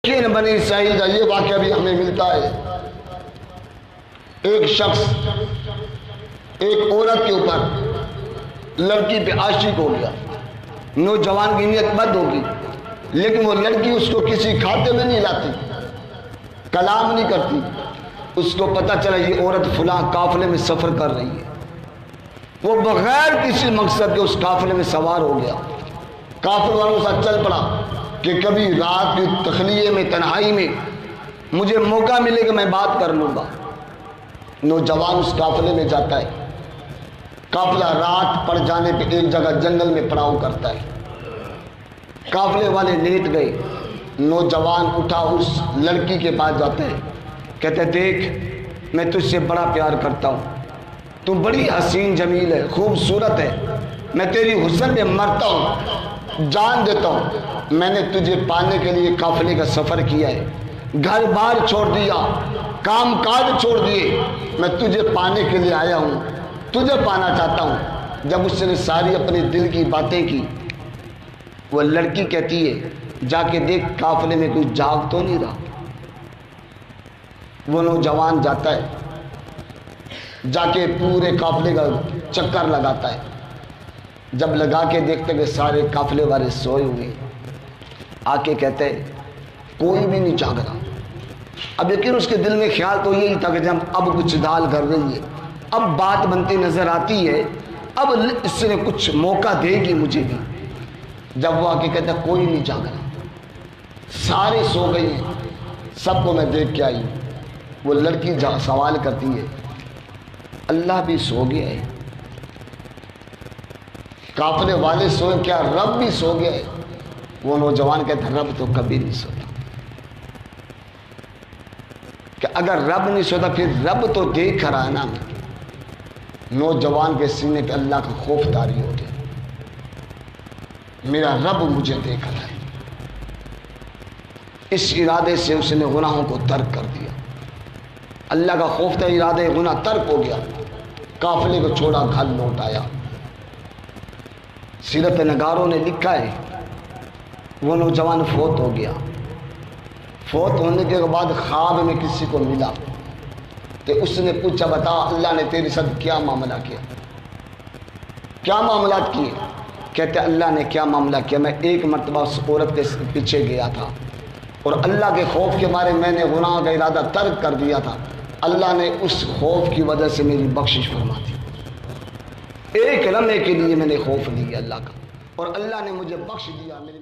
لیکن بنی اسرائیل کا یہ واقعہ بھی ہمیں ملتا ہے. ایک شخص ایک عورت کے اوپر لڑکی پہ عاشق ہو گیا. نوجوان کی نیت بد ہوگی لیکن وہ لڑکی اس کو کسی کھاتے میں نہیں لاتی, کلام نہیں کرتی. اس کو پتہ چلا یہ عورت فلاں قافلے میں سفر کر رہی ہے. وہ بغیر کسی مقصد کے اس قافلے میں سوار ہو گیا. قافلے والوں کے ساتھ چل پڑا کہ کبھی رات کی تخلیے میں تنہائی میں مجھے موقع ملے کہ میں بات کر لوں گا. نوجوان اس قافلے میں جاتا ہے. قافلہ رات پڑ جانے پہ ایک جگہ جنگل میں پڑاؤ کرتا ہے. قافلے والے لیٹ گئے. نوجوان اٹھا اس لڑکی کے پاس جاتا ہے, کہتے دیکھ میں تجھ سے بڑا پیار کرتا ہوں, تو بڑی حسین جمیل ہے, خوبصورت ہے, میں تیری حسن میں مرتا ہوں, جان دیتا ہوں. میں نے تجھے پانے کے لیے قافلے کا سفر کیا ہے, گھر بار چھوڑ دیا, کام کاج چھوڑ دیے, میں تجھے پانے کے لیے آیا ہوں, تجھے پانا چاہتا ہوں. جب اس نے ساری اپنے دل کی باتیں کی, وہ لڑکی کہتی ہے جا کے دیکھ قافلے میں کوئی جاگ تو نہیں رہا. وہ نوجوان جاتا ہے, جا کے پورے قافلے کا چکر لگاتا ہے. جب لگا کے دیکھتے کہ سارے قافلے والے سوئے ہوئے, آ کے کہتے ہیں کوئی بھی نہیں جاگ رہا. اب لیکن اس کے دل میں خیال تو یہی تھا کہ جب اب کچھ دال کر رہی ہے, اب بات بنتی نظر آتی ہے, اب اس نے کچھ موقع دے گی مجھے بھی. جب وہ آ کے کہتا ہے کوئی نہیں جاگ رہا, سارے سو گئے ہیں, سب کو میں دیکھ کے آئی. وہ لڑکی سوال کرتی ہے اللہ بھی سو گیا ہے, قافلے والے سوئے, کیا رب بھی سو گیا ہے؟ وہ نوجوان کہتا ہے رب تو کبھی نہیں سوتا. کہ اگر رب نہیں سوتا پھر رب تو دیکھ رہا ہے نا. نوجوان کے سینے پہ اللہ کا خوف طاری ہو گیا, میرا رب مجھے دیکھ رہا ہے. اس ارادے سے اس نے گناہوں کو ترک کر دیا. اللہ کا خوف تھا, ارادے گناہ ترک ہو گیا, قافلے کو چھوڑا, گھر لوٹ آیا. سیرت نگاروں نے لکھا ہے وہ نوجوان فوت ہو گیا. فوت ہونے کے بعد خواب میں کسی کو ملا تو اس نے پوچھا بتا اللہ نے تیرے ساتھ کیا معاملہ کیا, کیا معاملات کیے؟ کہتے اللہ نے کیا معاملہ کیا, میں ایک مرتبہ اس عورت کے پیچھے گیا تھا اور اللہ کے خوف کے مارے میں نے گناہ کا ارادہ ترک کر دیا تھا. اللہ نے اس خوف کی وجہ سے میری بخشش فرما دی. ایک لمحے کے لیے میں نے خوف لیا اللہ کا اور اللہ نے مجھے بخش دیا, میری